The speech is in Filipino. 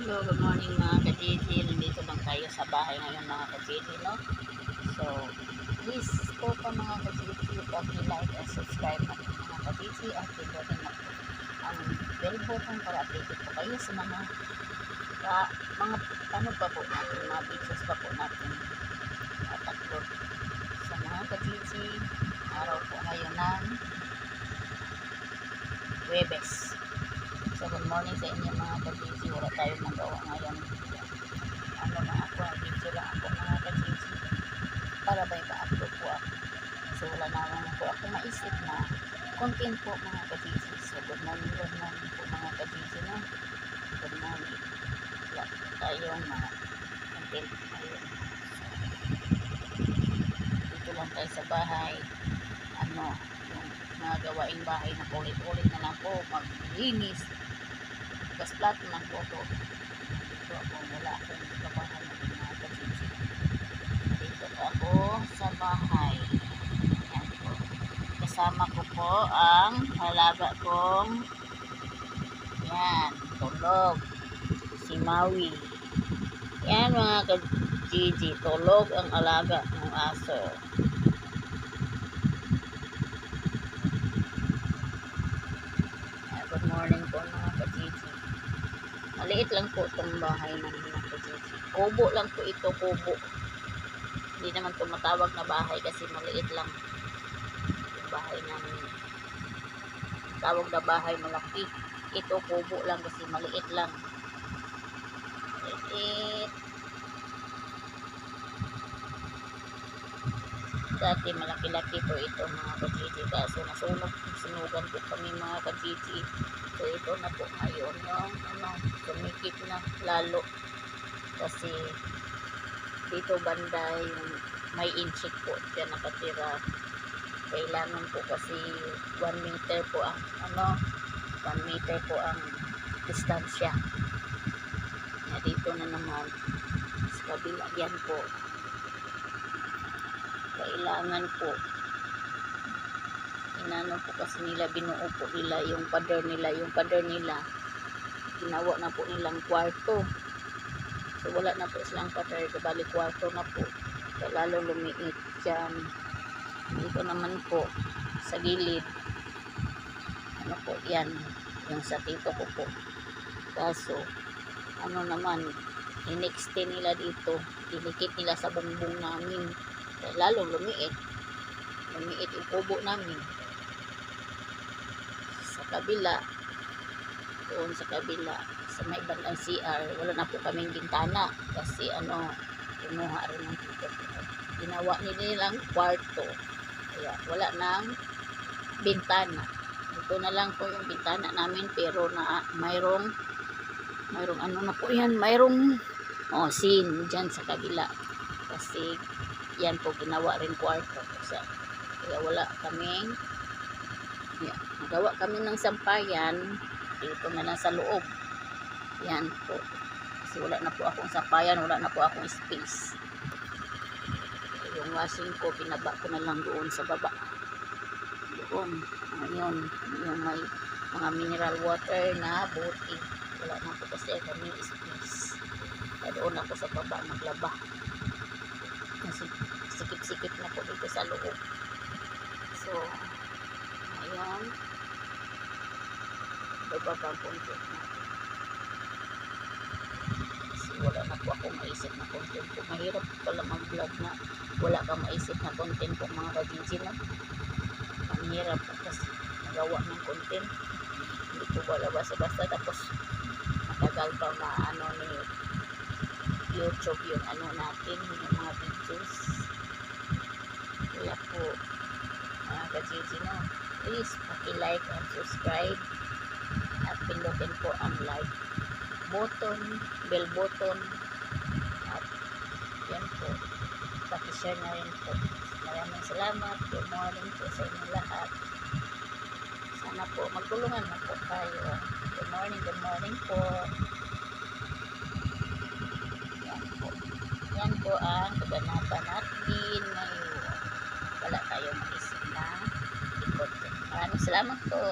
Hello, good morning mga ka-GG. Nandito lang tayo sa bahay ngayon mga ka-GG, no? So, please po pa mga ka-GG, pag-like and subscribe na po mga ka-GG at pindutin na po ang bell button para updated po kayo sa mga ano pa po natin, mga videos pa po natin at upload sa mga ka-GG. Araw po ngayon ng Huwebes. So, good morning sa inyo mga ka-GG. Wala tayong magawa ngayon. Ano na ako, video lang ako mga ka-GG. Para ba ipa-upload po ako. So, wala naman po ako maisip na content po mga ka-GG. So, good morning po mga ka-GG, no? Good morning. Wala tayong mga content ngayon. Dito lang tayo sa bahay. Ano, yung mga gawaing bahay na ulit-ulit na lang po. Maglinis. Gas plato ng photo. Dito ako, wala akong kabahan ng mga ka-GG. Dito ako sa bahay. Yan po. Kasama ko po ang halaga kong yan, tulog. Si Maui. Yan mga ka-GG. Tulog ang alaga ng aso. Yan, good morning po mga ka-GG. Maliit lang po itong bahay ng mga ka-GG. Kubo lang po ito, kubo. Hindi naman tumatawag na bahay kasi maliit lang yung bahay namin. Tawag na bahay malaki. Ito kubo lang kasi maliit lang. Maliit. Dati malaki-laki po ito mga ka-GG. Kaso sunugan po kami mga ka-GG. So ito na po ngayon yung sumikip na lalo. Kasi dito banda yung may inchik po dyan nakatira. Kailangan po kasi 1 meter po ang 1 meter po ang distansya. Dito na naman sa kabila yan po. Kailangan po inano po kasi nila, binuo po nila yung pader nila ginawa na po nilang kwarto. So wala na po silang pader, bali kwarto na po. Kaya lalo lumiit dyan. Dito naman po sa gilid ano po yan, yung sa tito ko po. Kaso ano naman, in-extend nila dito, dinikit nila sa bungbong namin. Kaya lalo lumiit yung kubo namin. Sa kabila, doon sa kabila sa may bandang CR, wala na po kaming bintana kasi kinuha rin ng tito ko. Ginawa nilang kwarto, kaya wala nang bintana. Ito na lang po yung bintana namin, pero na mayroong ano na po yan, mayroong sin dyan sa kabila kasi yan po ginawa rin kwarto. Kaya wala kaming nagawa kami ng sampayan dito na lang sa loob. Yan po kasi wala na po akong sampayan, wala na po akong space. Yung washing ko pinaba ko na lang doon sa baba doon. Ngayon yung may mga mineral water na buti, wala na po kasi kami space. Kaya doon ako sa baba naglaba kasi sikip-sikip na po dito sa loob. So ayan, bababa po ito natin. Kasi wala na po ako maisip na content po. Mahirap pala mag-vlog na wala kang maisip na content po mga ka-GG, no? Mahirap po kasi magawa ng content. Hindi po wala basta-basta tapos matagal pa ni YouTube yung natin, yung mga videos. Kaya po mga ka-GG, no? Please paki-like and subscribe at pindutin po ang like button, bell button, at yan po, paki-share na rin po. Maraming salamat. Good morning po sa inyo lahat. Sana po magtulungan na po tayo. Good morning po. Yan po ang kaganapan natin ngayon. Wala tayong maisip na ikot. Maraming salamat po.